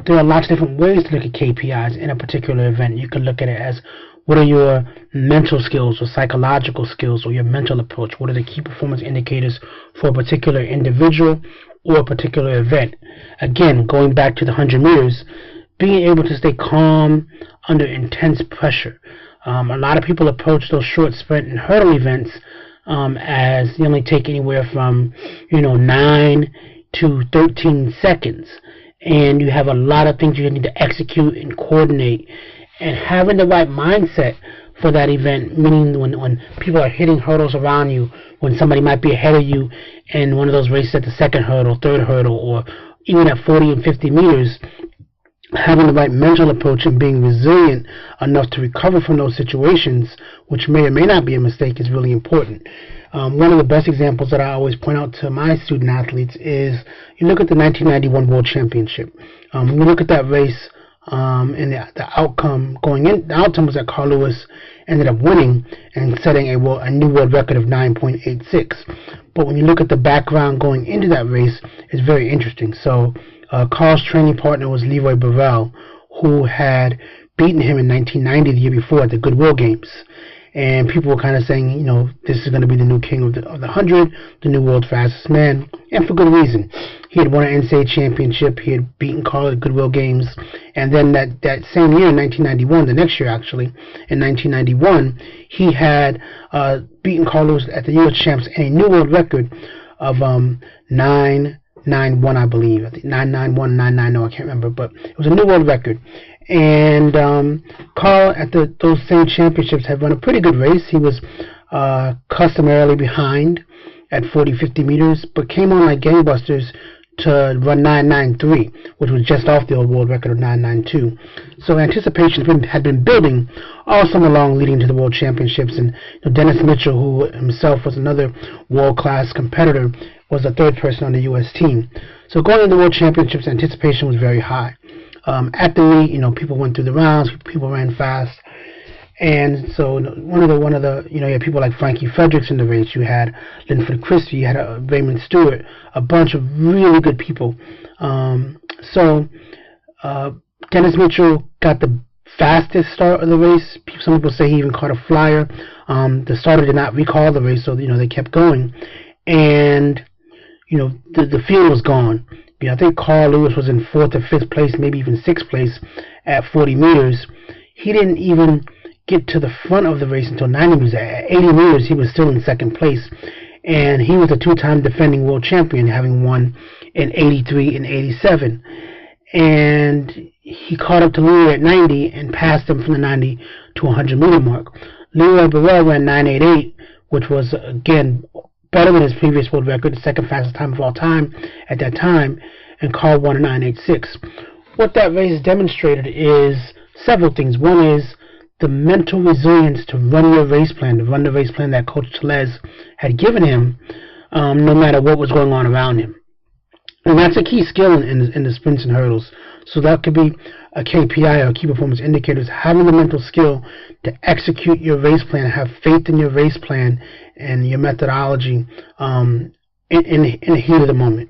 there are lots of different ways to look at KPIs in a particular event. You can look at it as, what are your mental skills or psychological skills or your mental approach? What are the key performance indicators for a particular individual or a particular event? Again, going back to the 100 meters, being able to stay calm under intense pressure. A lot of people approach those short sprint and hurdle events as they only take anywhere from 9 to 13 seconds, and you have a lot of things you need to execute and coordinate, and having the right mindset for that event, meaning when people are hitting hurdles around you, when somebody might be ahead of you in one of those races at the second hurdle, third hurdle, or even at 40 and 50 meters, having the right mental approach and being resilient enough to recover from those situations, which may or may not be a mistake, is really important. One of the best examples that I always point out to my student athletes is, you look at the 1991 World Championship. When you look at that race, and the outcome going in, the outcome was that Carl Lewis ended up winning and setting a new world record of 9.86. But when you look at the background going into that race, it's very interesting. So Carl's training partner was Leroy Burrell, who had beaten him in 1990, the year before, at the Goodwill Games. And people were kind of saying, this is going to be the new king of the 100, the new world's fastest man, and for good reason. He had won an NCAA championship. He had beaten Carl at Goodwill Games. And then that same year, in 1991, the next year actually, in 1991, he had beaten Carl Lewis at the U.S. Champs and a new world record of 991, I believe. I think 991, 990, I can't remember, but it was a new world record. And Carl, at those same championships, had run a pretty good race. He was customarily behind at 40, 50 meters, but came on like gangbusters to run 993, which was just off the old world record of 992. So anticipation had been building all summer long leading to the World Championships. And Dennis Mitchell, who himself was another world-class competitor, was the third person on the U.S. team. So going into the World Championships, anticipation was very high. At the meet, people went through the rounds, people ran fast, and so one of the you had people like Frankie Fredericks in the race. You had Linford Christie, you had Raymond Stewart, a bunch of really good people. So Dennis Mitchell got the fastest start of the race. Some people say he even caught a flyer. The starter did not recall the race, so they kept going, and the field was gone. I think Carl Lewis was in 4th or 5th place, maybe even 6th place at 40 meters. He didn't even get to the front of the race until 90 meters. At 80 meters, he was still in 2nd place. And he was a 2-time defending world champion, having won in 83 and 87. And he caught up to Leroy at 90 and passed him from the 90 to 100 meter mark. Leroy Burrell ran 988, which was, again, better than his previous world record, the 2nd fastest time of all time at that time, and Carl won a 986. What that race demonstrated is several things. One is the mental resilience to run your race plan, to run the race plan that Coach Tellez had given him, no matter what was going on around him. And that's a key skill in the sprints and hurdles. So that could be a KPI, or key performance indicators, having the mental skill to execute your race plan, have faith in your race plan and your methodology in the heat of the moment.